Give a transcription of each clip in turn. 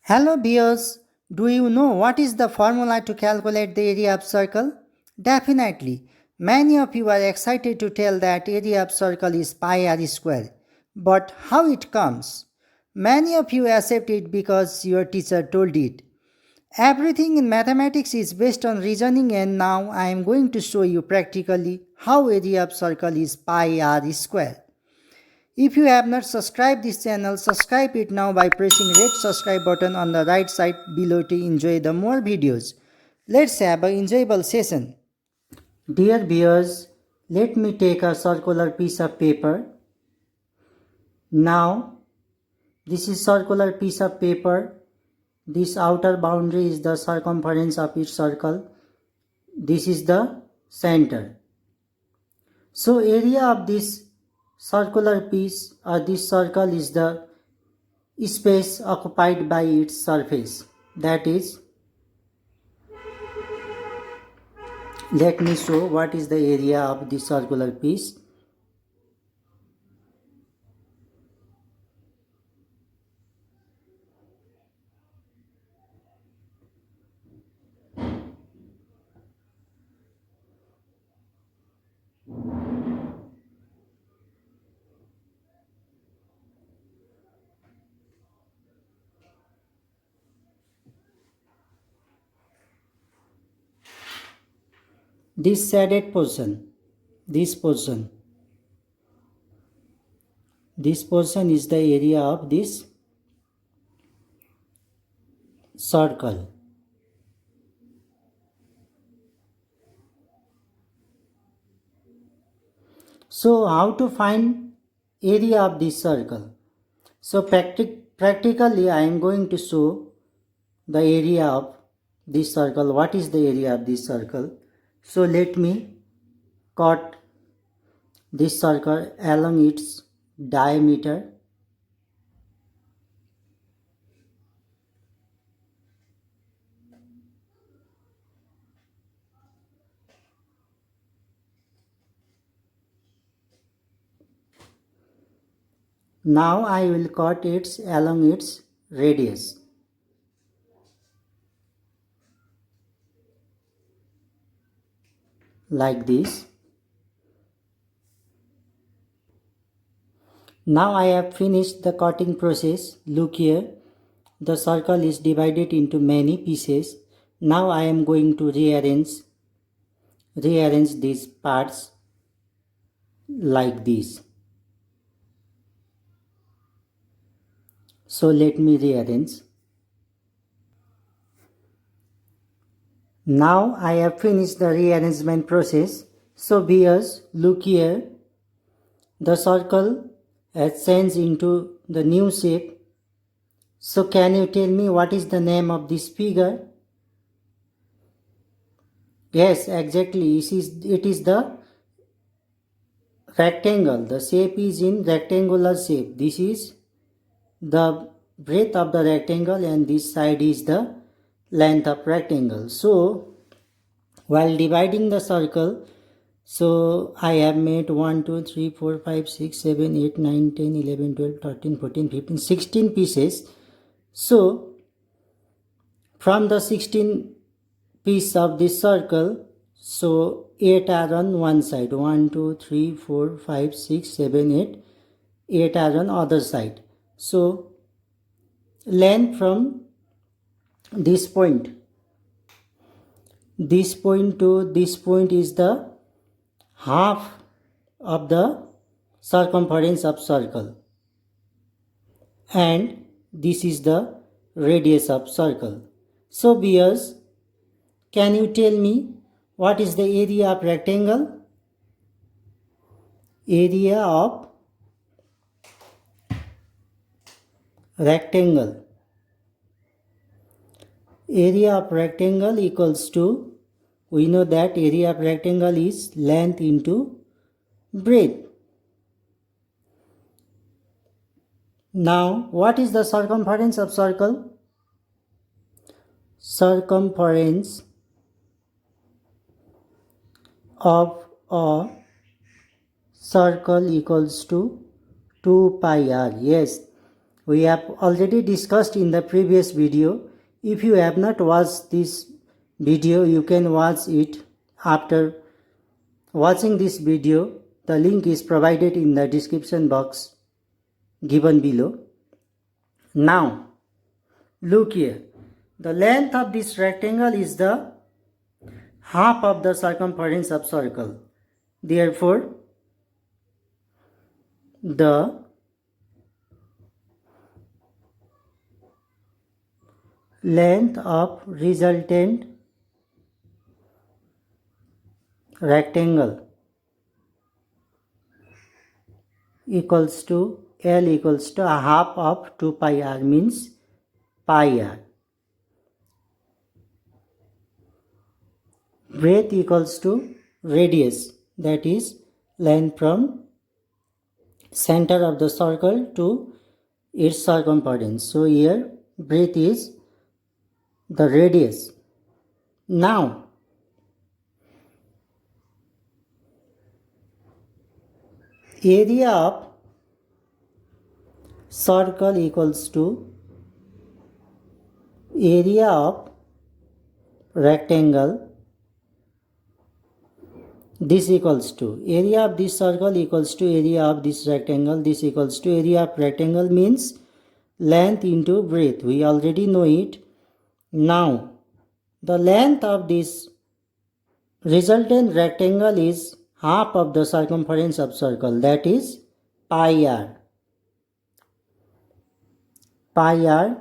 Hello viewers, do you know what is the formula to calculate the area of circle? Definitely, many of you are excited to tell that area of circle is pi r square. But how it comes? Many of you accept it because your teacher told it. Everything in mathematics is based on reasoning, and now I am going to show you practically how area of circle is pi r square. If you have not subscribed this channel, subscribe it now by pressing red subscribe button on the right side below to enjoy the more videos. Let's have an enjoyable session. Dear viewers, let me take a circular piece of paper. Now, this is circular piece of paper. This outer boundary is the circumference of its circle. This is the center. So area of this circular piece or this circle is the space occupied by its surface. That is, let me show what is the area of the circular piece. This shaded portion, this portion is the area of this circle. So how to find area of this circle? So practically I am going to show the area of this circle. What is the area of this circle? So let me cut this circle along its diameter. Now I will cut it along its radius. Like this. Now I have finished the cutting process. Look here. The circle is divided into many pieces. Now I am going to rearrange these parts like this. So let me rearrange. Now I have finished the rearrangement process. So viewers, look here. The circle has changed into the new shape. So can you tell me what is the name of this figure? Yes, exactly. It is the rectangle. The shape is in rectangular shape. This is the breadth of the rectangle and this side is the length of rectangle. So while dividing the circle, so I have made 1, 2, 3, 4, 5, 6, 7, 8, 9, 10, 11, 12, 13, 14, 15, 16 pieces. So from the 16 piece of this circle, so 8 are on one side. 1, 2, 3, 4, 5, 6, 7, 8. 8 are on other side. So length from this point to this point is the half of the circumference of circle, and this is the radius of circle. So viewers, can you tell me what is the area of rectangle? Area of rectangle. Area of rectangle equals to, we know that area of rectangle is length into breadth. Now, what is the circumference of circle? Circumference of a circle equals to 2 pi r. Yes, We have already discussed in the previous video. If you have not watched this video, you can watch it after watching this video. The link is provided in the description box given below. Now, look here. The length of this rectangle is the half of the circumference of circle. Therefore, the length of resultant rectangle equals to L equals to a half of 2 pi r, means pi r. Breadth equals to radius, that is length from center of the circle to its circumference. So here breadth is the radius. Now area of circle equals to area of rectangle. This equals to area of this circle equals to area of this rectangle. This equals to area of rectangle, means length into breadth. We already know it. Now the length of this resultant rectangle is half of the circumference of circle, that is pi r. Pi r,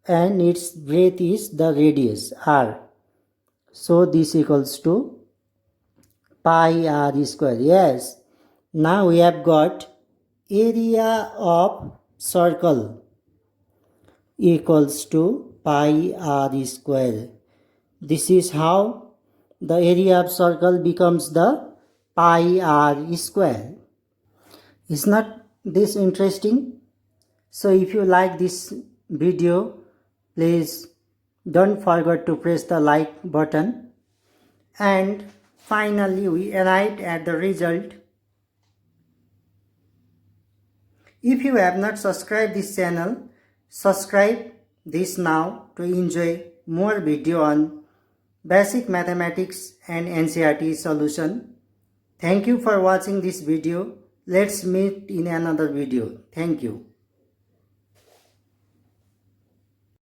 and its breadth is the radius r. So this equals to pi r square. Yes, now we have got area of circle equals to pi r square. This is how the area of circle becomes the pi r square. Is not this interesting? So if you like this video, please don't forget to press the like button. And finally we arrived at the result. If you have not subscribed this channel, subscribe this now to enjoy more video on basic mathematics and NCERT solution. Thank you for watching this video. Let's meet in another video. Thank you.